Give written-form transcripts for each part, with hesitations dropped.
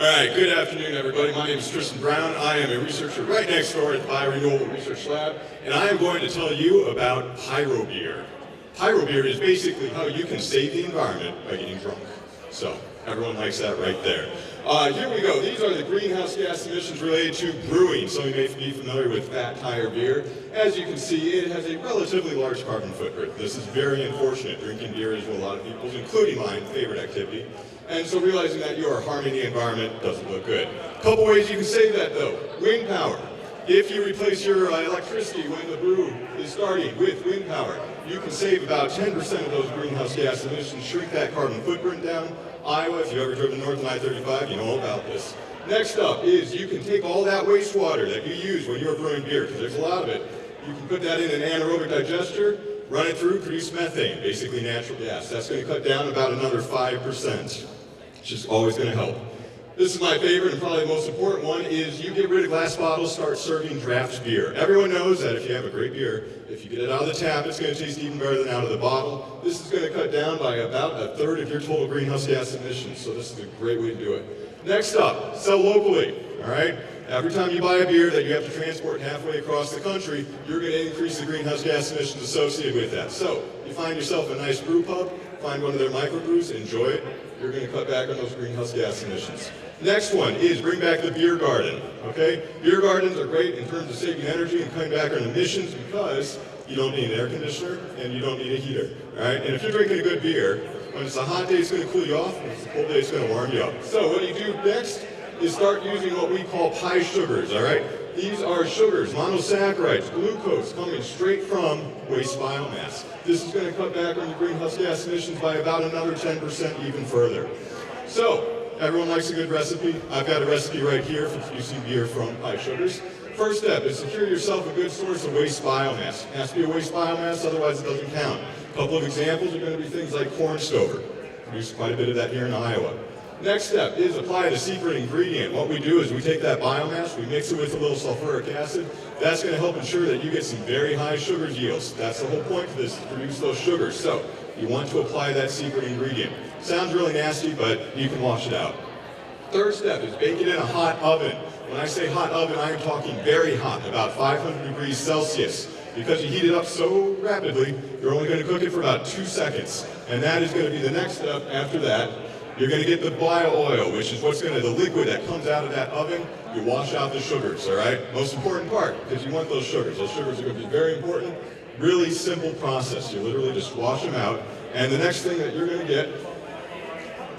right, good afternoon, everybody. My name is Tristan Brown. I am a researcher right next door at the Biorenewable Research Lab, and I am going to tell you about Pyro beer. Pyro beer is basically how you can save the environment by getting drunk. So, everyone likes that right there. Here we go. These are the greenhouse gas emissions related to brewing. Some of you may be familiar with fat tire beer. As you can see, it has a relatively large carbon footprint. This is very unfortunate. Drinking beer is a lot of people's, including mine, favorite activity. And so realizing that you are harming the environment doesn't look good. A couple ways you can save that though. Wind power. If you replace your electricity when the brew is starting with wind power, you can save about 10% of those greenhouse gas emissions, shrink that carbon footprint down. Iowa, if you've ever driven north on I-35, you know all about this. Next up is you can take all that wastewater that you use when you're brewing beer, because there's a lot of it, you can put that in an anaerobic digester, run it through, produce methane, basically natural gas. That's going to cut down about another 5%, which is always going to help. This is my favorite and probably the most important one is you get rid of glass bottles, start serving draft beer. Everyone knows that if you have a great beer, if you get it out of the tap, it's going to taste even better than out of the bottle. This is going to cut down by about a third of your total greenhouse gas emissions, so this is a great way to do it. Next up, sell locally, all right? Every time you buy a beer that you have to transport halfway across the country, you're going to increase the greenhouse gas emissions associated with that. So, you find yourself a nice brew pub, find one of their microbrews, enjoy it, you're going to cut back on those greenhouse gas emissions. Next one is bring back the beer garden, okay? Beer gardens are great in terms of saving energy and cutting back on emissions because you don't need an air conditioner and you don't need a heater, all right? And if you're drinking a good beer, when it's a hot day, it's going to cool you off, when it's a cold day, it's going to warm you up. So what you do next is start using what we call pie sugars, all right? These are sugars, monosaccharides, glucose, coming straight from waste biomass. This is going to cut back on the greenhouse gas emissions by about another 10% even further. So, everyone likes a good recipe. I've got a recipe right here for producing beer from pie sugars. First step is secure yourself a good source of waste biomass. It has to be a waste biomass, otherwise it doesn't count. A couple of examples are going to be things like corn stover. Produce quite a bit of that here in Iowa. Next step is apply the secret ingredient. What we do is we take that biomass, we mix it with a little sulfuric acid. That's going to help ensure that you get some very high sugar yields. That's the whole point of this, to produce those sugars. So, you want to apply that secret ingredient. Sounds really nasty, but you can wash it out. Third step is bake it in a hot oven. When I say hot oven, I am talking very hot, about 500 degrees Celsius. Because you heat it up so rapidly, you're only going to cook it for about 2 seconds. And that is going to be the next step after that. You're going to get the bio oil, which is the liquid that comes out of that oven. You wash out the sugars, all right? Most important part, because you want those sugars. Those sugars are going to be very important. Really simple process. You literally just wash them out. And the next thing that you're going to get,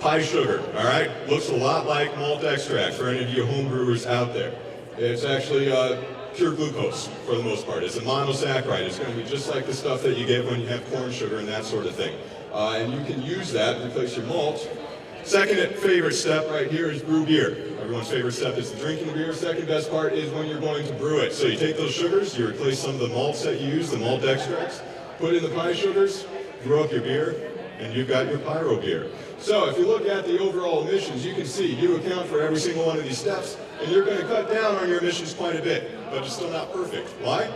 pie sugar, all right? Looks a lot like malt extract for any of you home brewers out there. It's actually pure glucose for the most part. It's a monosaccharide. It's going to be just like the stuff that you get when you have corn sugar and that sort of thing. And you can use that to replace your malt. Second favorite step right here is brew beer. Everyone's favorite step is the drinking beer. Second best part is when you're going to brew it. So you take those sugars, you replace some of the malts that you use, the malt extracts, put in the pie sugars, brew up your beer, and you've got your pyro beer. So if you look at the overall emissions, you can see you account for every single one of these steps, and you're going to cut down on your emissions quite a bit, but it's still not perfect. Why?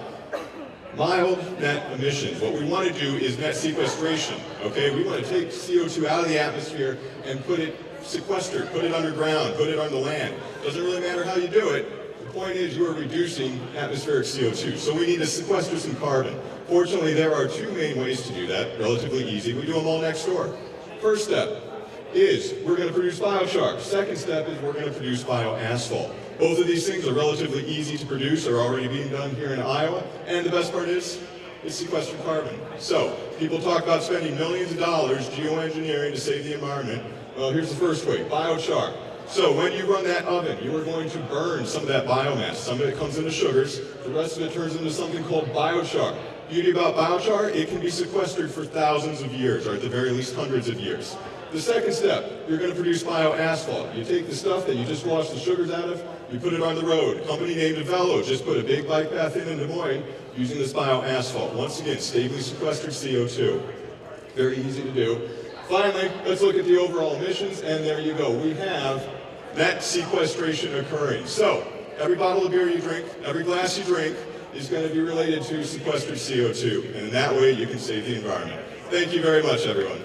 Mild net emissions. What we want to do is net sequestration, okay? We want to take CO2 out of the atmosphere and put it sequestered, put it underground, put it on the land. Doesn't really matter how you do it. The point is you are reducing atmospheric CO2, so we need to sequester some carbon. Fortunately, there are two main ways to do that, relatively easy. We do them all next door. First step is we're going to produce Bioshock. Second step is we're going to produce bioasphalt. Both of these things are relatively easy to produce, are already being done here in Iowa, and the best part is, it's sequestered carbon. So, people talk about spending millions of dollars geoengineering to save the environment. Well, here's the first way, biochar. So when you run that oven, you are going to burn some of that biomass. Some of it comes into sugars, the rest of it turns into something called biochar. Beauty about biochar, it can be sequestered for thousands of years, or at the very least hundreds of years. The second step, you're going to produce bioasphalt. You take the stuff that you just washed the sugars out of, you put it on the road. A company named Velo just put a big bike path in Des Moines using this bioasphalt. Once again, stably sequestered CO2. Very easy to do. Finally, let's look at the overall emissions, and there you go. We have net sequestration occurring. So, every bottle of beer you drink, every glass you drink, is going to be related to sequestered CO2. And in that way, you can save the environment. Thank you very much, everyone.